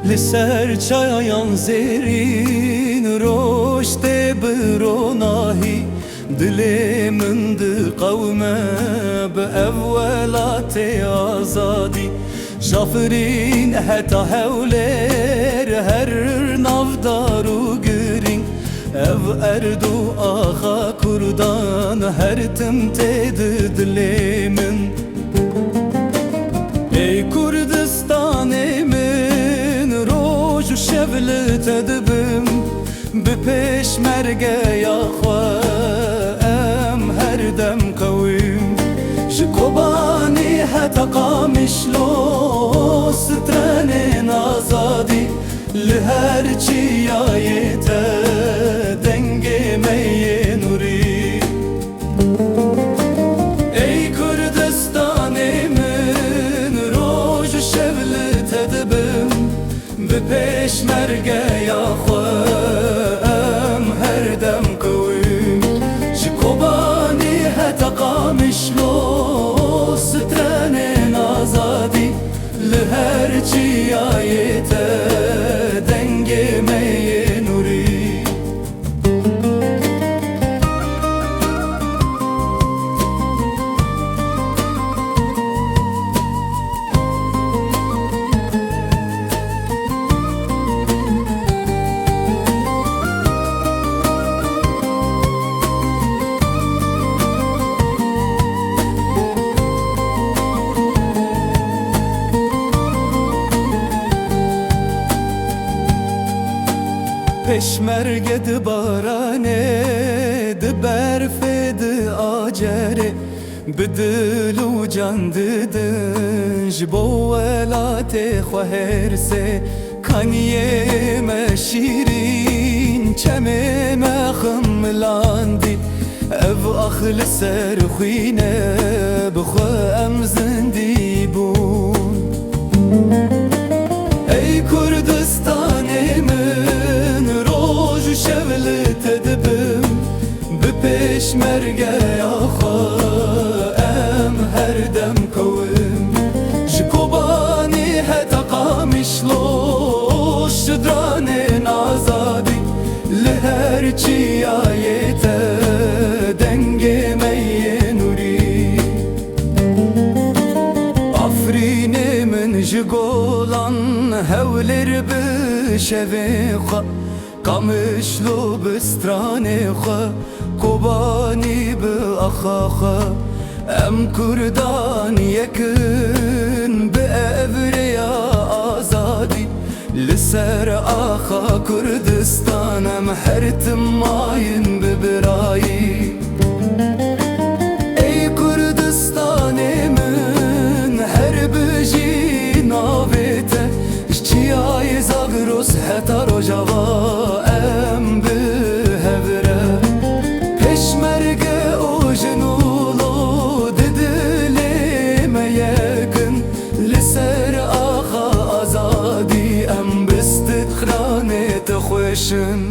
لسر چاyan زرین روشت بروناهی دل من دی قومه به اولات آزادی جافرین حتا هولر هر نافدار و گرین ev erdu ağa kurdan her timtedi dilimin ey Kurdistan emin roju şevlet edibim bi peşmerge yaxwe em her dem qewim ji Kobanî heta Qamişlo strenên azadî li her çiyayê te dengê meyê nûrî ey Kurdistanê min roj û şevlet edibim bi pêşmergeya xwe em her dem qewim ji Kobanî heta Qamişlo strenên azadî li her çiyayê te dengê meyê nûrî Peşmerge di barane di berfê di acere bi dil û can didin ji bo welatê xwe hêrsê kaniyê me şîrîn çemê me ximilandî ev ax li ser xwîne bi xwe em zindî bûn ey Kurdistanê min roj û şevlet edibim bi pêşmergeya xwe em her dem qewim ji Kobanî heta Qamişlo şidranên azadî li her çiyayê te dengê meyê nûrî Afrînê min ji Golan hewlir bi şevê xwe Qamişlo bi stranê xwe Kobanî bi axa xwe em Kurdan yekin bi evreya azadî li ser axa Kurdistan em her tim mayîn bi birayî ey Kurdistanê min her bijî navê te ji çiyayê Zagros heta Rojava em bi hevre peşmerge û jinûlo di dilê me yekin li ser axa azadî em bi stixranê te xweşin